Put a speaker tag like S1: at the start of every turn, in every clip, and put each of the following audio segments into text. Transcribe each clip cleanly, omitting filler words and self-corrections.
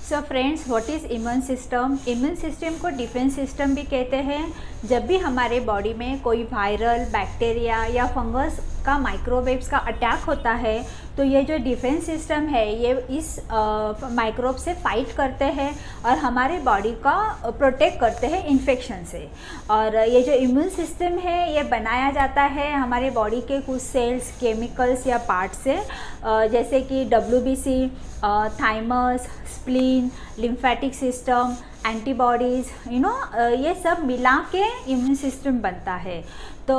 S1: So friends, what is immune system? Immune system को defence system भी कहते हैं। जब भी हमारे बॉडी में कोई वायरल, बैक्टीरिया या फंगस का माइक्रोवेव्स का अटैक होता है तो ये जो डिफेंस सिस्टम है ये इस माइक्रोब से फाइट करते हैं और हमारे बॉडी का प्रोटेक्ट करते हैं इन्फेक्शन से। और ये जो इम्यून सिस्टम है ये बनाया जाता है हमारे बॉडी के कुछ सेल्स, केमिकल्स या पार्ट से, जैसे कि WBC, thymus, spleen, lymphatic system, antibodies, ये सब मिला के इम्यून सिस्टम बनता है। तो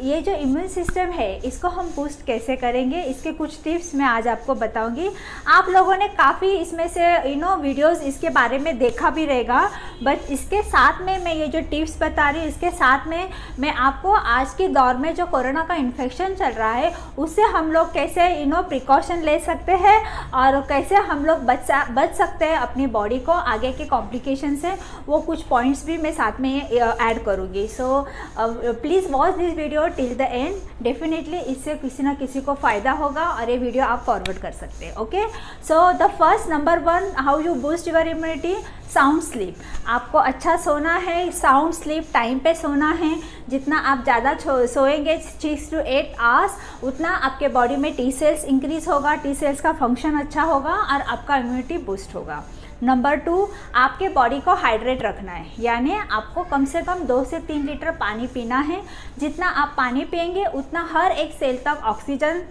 S1: ये जो इम्यून सिस्टम है इसको हम बूस्ट कैसे करेंगे, इसके कुछ टिप्स मैं आज आपको बताऊंगी। आप लोगों ने काफ़ी इसमें से वीडियोस इसके बारे में देखा भी रहेगा, बट इसके साथ में मैं ये जो टिप्स बता रही हूँ इसके साथ में मैं आपको आज के दौर में जो कोरोना का इन्फेक्शन चल रहा है उससे हम लोग कैसे प्रिकॉशन ले सकते हैं और कैसे हम लोग बच सकते हैं अपनी बॉडी को आगे के कॉम्प्लिकेशन से, वो कुछ पॉइंट्स भी मैं साथ में ऐड करूँगी। So please watch this video till the end. Definitely इससे किसी ना किसी को फ़ायदा होगा और ये वीडियो आप फॉरवर्ड कर सकते हैं। Okay, so the first number 1, how you boost your immunity? Sound sleep. आपको अच्छा सोना है, साउंड स्लीप, टाइम पे सोना है। जितना आप ज़्यादा सोएंगे 6 to 8 आवर्स, उतना आपके बॉडी में टी सेल्स इंक्रीज होगा, टी सेल्स का फंक्शन अच्छा होगा और आपका इम्यूनिटी बूस्ट होगा। नंबर 2, आपके बॉडी को हाइड्रेट रखना है, यानी आपको कम से कम 2 से 3 लीटर पानी पीना है। जितना आप पानी पिएंगे उतना हर एक सेल तक ऑक्सीजन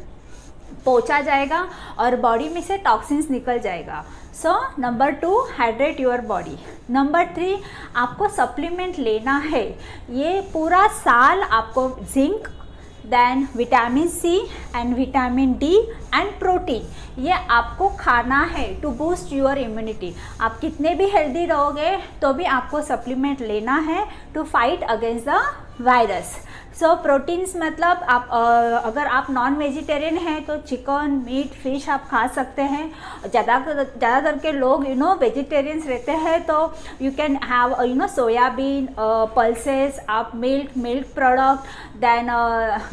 S1: पहुंचा जाएगा और बॉडी में से टॉक्सिन्स निकल जाएगा। So number 2, hydrate your body. Number 3, आपको सप्लीमेंट लेना है। ये पूरा साल आपको zinc, then vitamin C and vitamin D and protein, ये आपको खाना है टू बूस्ट योर इम्यूनिटी। आप कितने भी हेल्दी रहोगे तो भी आपको सप्लीमेंट लेना है to fight against the virus. So proteins मतलब आप अगर आप नॉन वेजिटेरियन हैं तो चिकन, मीट, फिश आप खा सकते हैं। ज़्यादातर के लोग वेजिटेरियंस रहते हैं तो you can have soybean, pulses, आप milk product, then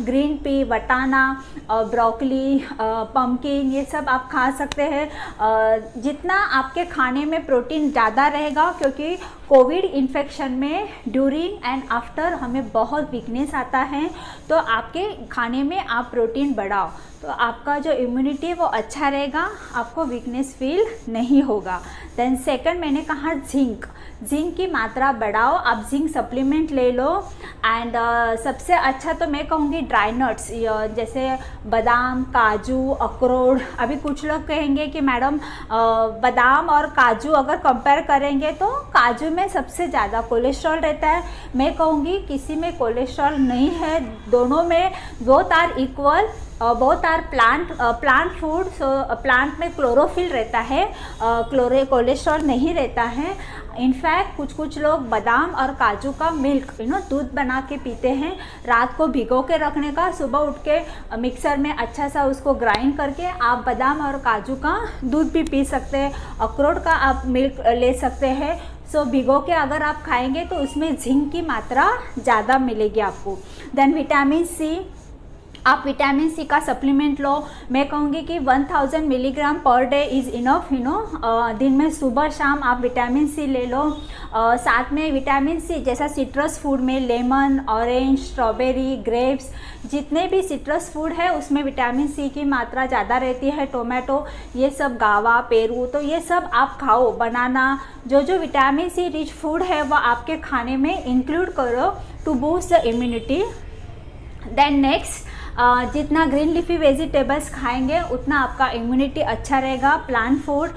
S1: green pea, वटाना, ब्रोकली, पम्पकिन, ये सब आप खा सकते हैं। जितना आपके खाने में प्रोटीन ज़्यादा रहेगा, क्योंकि कोविड इन्फेक्शन में ड्यूरिंग एंड आफ्टर हमें बहुत वीकनेस आता है, तो आपके खाने में आप प्रोटीन बढ़ाओ तो आपका जो इम्यूनिटी वो अच्छा रहेगा, आपको वीकनेस फील नहीं होगा। देन सेकंड मैंने कहा जिंक की मात्रा बढ़ाओ, आप जिंक सप्लीमेंट ले लो। एंड सबसे अच्छा तो मैं कहूँगी ड्राई नट्स, जैसे बादाम, काजू, अखरोट। अभी कुछ लोग कहेंगे कि मैडम बादाम और काजू अगर कंपेयर करेंगे तो काजू में सबसे ज़्यादा कोलेस्ट्रॉल रहता है। मैं कहूँगी किसी में कोलेस्ट्रॉल नहीं है, दोनों में both are equal, both are plant food. So plant में क्लोरोफिल रहता है, कोलेस्ट्रॉल नहीं रहता है। इनफैक्ट कुछ लोग बादाम और काजू का मिल्क दूध बना के पीते हैं, रात को भिगो के रखने का, सुबह उठ के मिक्सर में अच्छा सा उसको ग्राइंड करके आप बादाम और काजू का दूध भी पी सकते हैं, अखरोट का आप मिल्क ले सकते हैं। सो भिगो के अगर आप खाएंगे तो उसमें जिंक की मात्रा ज़्यादा मिलेगी आपको। देन विटामिन C, आप विटामिन C का सप्लीमेंट लो। मैं कहूँगी कि 1000 milligram per day is enough. दिन में सुबह शाम आप विटामिन C ले लो। साथ में विटामिन C जैसा सिट्रस फूड में लेमन, ऑरेंज, स्ट्रॉबेरी, ग्रेप्स, जितने भी सिट्रस फूड है उसमें विटामिन C की मात्रा ज़्यादा रहती है। टोमेटो, ये सब, गावा, पेरू, तो ये सब आप खाओ। बनाना, जो विटामिन C रिच फूड है वह आपके खाने में इंक्लूड करो to boost the immunity. Then next, जितना ग्रीन लीफी वेजिटेबल्स खाएंगे उतना आपका इम्यूनिटी अच्छा रहेगा। प्लांट फूड,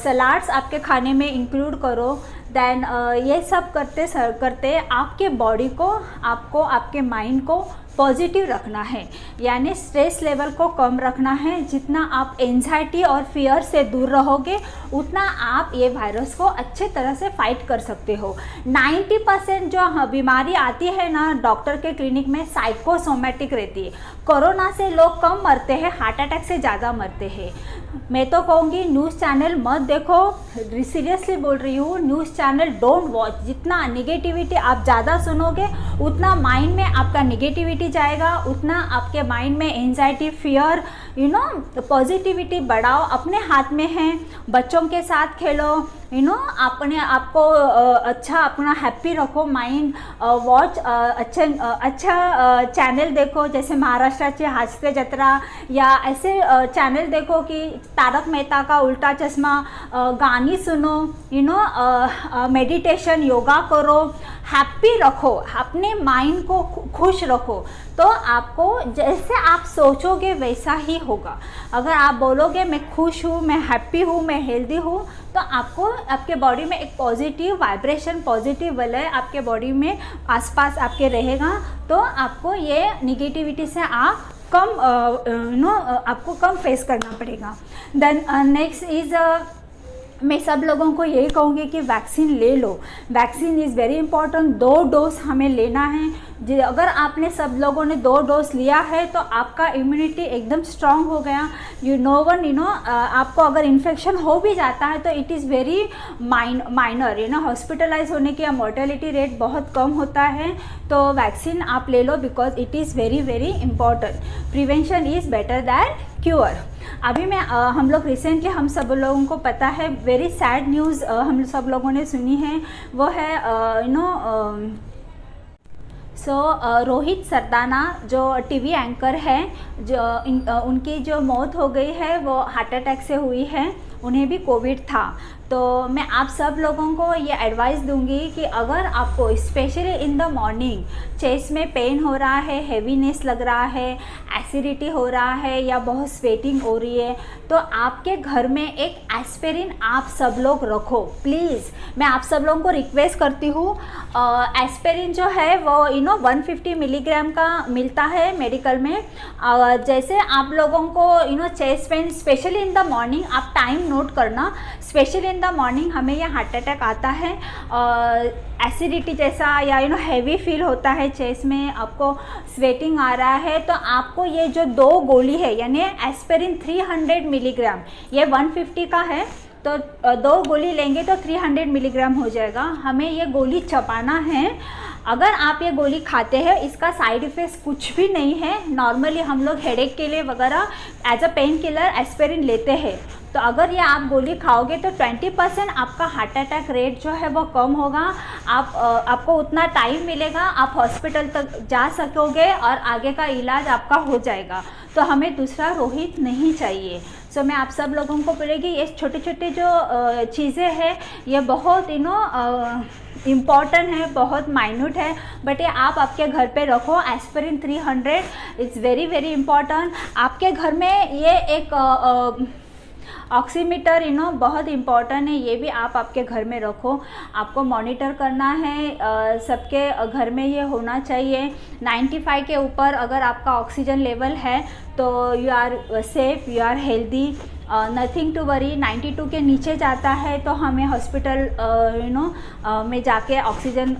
S1: सलाड्स आपके खाने में इंक्लूड करो। देन ये सब करते आपके बॉडी को, आपको, आपके माइंड को पॉजिटिव रखना है, यानी स्ट्रेस लेवल को कम रखना है। जितना आप एंजाइटी और फियर से दूर रहोगे उतना आप ये वायरस को अच्छे तरह से फाइट कर सकते हो। 90% जो बीमारी आती है ना डॉक्टर के क्लिनिक में साइकोसोमेटिक रहती है। कोरोना से लोग कम मरते हैं, हार्ट अटैक से ज़्यादा मरते हैं। मैं तो कहूँगी न्यूज़ चैनल मत देखो, सीरियसली बोल रही हूँ, न्यूज़ चैनल डोंट वॉच। जितना निगेटिविटी आप ज़्यादा सुनोगे उतना माइंड में आपका निगेटिविटी इम्यूनिटी जाएगा उतना आपके माइंड में एंजाइटी, फियर, पॉजिटिविटी बढ़ाओ, अपने हाथ में है। बच्चों के साथ खेलो, अपने आपको अच्छा अपना हैप्पी रखो माइंड। वॉच अच्छा चैनल देखो, जैसे महाराष्ट्राचे हास्य जत्रा या ऐसे चैनल देखो कि तारक मेहता का उल्टा चश्मा, गानी सुनो, मेडिटेशन, योगा करो, हैप्पी रखो, अपने माइंड को खुश रखो। तो आपको जैसे आप सोचोगे वैसा ही होगा। अगर आप बोलोगे मैं खुश हूँ, मैं हैप्पी हूँ, मैं हेल्दी हूँ, तो आपको आपके बॉडी में एक पॉजिटिव वाइब्रेशन, पॉजिटिव वलय आपके बॉडी में आसपास आपके रहेगा। तो आपको ये निगेटिविटी से आप कम आपको कम फेस करना पड़ेगा। देन नेक्स्ट इज़ मैं सब लोगों को यही कहूँगी कि वैक्सीन ले लो। Vaccine is very important. 2 dose हमें लेना है। अगर आपने सब लोगों ने 2 डोज लिया है तो आपका इम्यूनिटी एकदम स्ट्रांग हो गया। आपको अगर इन्फेक्शन हो भी जाता है तो it is very minor, hospitalise होने की या मोर्टेलिटी रेट बहुत कम होता है। तो वैक्सीन आप ले लो because it is very very important. Prevention is better than cure. अभी हम लोग रिसेंटली हम सब लोगों को पता है वेरी सैड न्यूज़ हम सब लोगों ने सुनी है, वो है रोहित सरदाना जो टीवी एंकर है, उनकी जो मौत हो गई है वो हार्ट अटैक से हुई है। उन्हें भी कोविड था। तो मैं आप सब लोगों को ये एडवाइस दूंगी कि अगर आपको specially in the morning chest में पेन हो रहा है, हेवीनेस लग रहा है, एसिडिटी हो रहा है या बहुत स्वेटिंग हो रही है, तो आपके घर में एक एस्पिरिन आप सब लोग रखो प्लीज़। मैं आप सब लोगों को रिक्वेस्ट करती हूँ। एस्पिरिन जो है वो 150 मिलीग्राम का मिलता है मेडिकल में। जैसे आप लोगों को chest pain specially in the morning, आप टाइम नोट करना, स्पेशली इन द मॉर्निंग हमें यह हार्ट अटैक आता है, एसिडिटी जैसा या हैवी फील होता है चेस्ट में, आपको स्वेटिंग आ रहा है, तो आपको ये जो 2 गोली है यानी एस्पिरिन 300 मिलीग्राम, ये 150 का है, तो 2 गोली लेंगे तो 300 मिलीग्राम हो जाएगा। हमें ये गोली चबाना है। अगर आप ये गोली खाते हैं, इसका साइड इफ़ेक्ट्स कुछ भी नहीं है। नॉर्मली हम लोग हेडेक के लिए वगैरह as a pain killer aspirin लेते हैं। तो अगर ये आप गोली खाओगे तो 20% आपका हार्ट अटैक रेट जो है वो कम होगा। आपको उतना टाइम मिलेगा, आप हॉस्पिटल तक जा सकोगे और आगे का इलाज आपका हो जाएगा। तो हमें दूसरा रोहित नहीं चाहिए। सो मैं आप सब लोगों को बोलेगी ये छोटे छोटे जो चीज़ें हैं ये बहुत इम्पॉर्टेंट है, बहुत माइन्यूट है, बट ये आप आपके घर पे रखो। Aspirin 300 it's very very important. आपके घर में ये एक ऑक्सीमीटर बहुत इम्पॉर्टेंट है, ये भी आप आपके घर में रखो। आपको मॉनिटर करना है, सबके घर में ये होना चाहिए। 95 के ऊपर अगर आपका ऑक्सीजन लेवल है तो you are safe, you are healthy, nothing to worry. 92 के नीचे जाता है तो हमें हॉस्पिटल में जाके ऑक्सीजन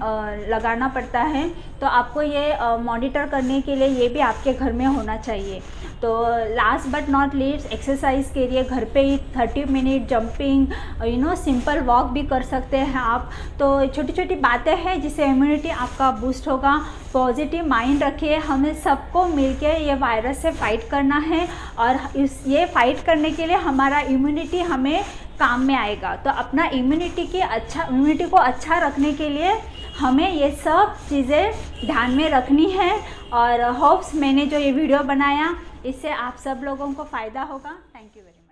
S1: लगाना पड़ता है। तो आपको ये मॉनिटर करने के लिए ये भी आपके घर में होना चाहिए। तो last but not least, exercise के लिए घर पे ही 30 मिनट जंपिंग, सिंपल वॉक भी कर सकते हैं आप। तो छोटी छोटी बातें हैं जिससे इम्यूनिटी आपका बूस्ट होगा। पॉजिटिव माइंड रखिए। हमें सबको मिलके ये वायरस से फाइट करना है और ये फाइट करने के लिए हमारा इम्यूनिटी हमें काम में आएगा। तो अपना इम्यूनिटी को अच्छा रखने के लिए हमें ये सब चीज़ें ध्यान में रखनी है। और होप्स मैंने जो ये वीडियो बनाया इससे आप सब लोगों को फ़ायदा होगा। Thank you very much.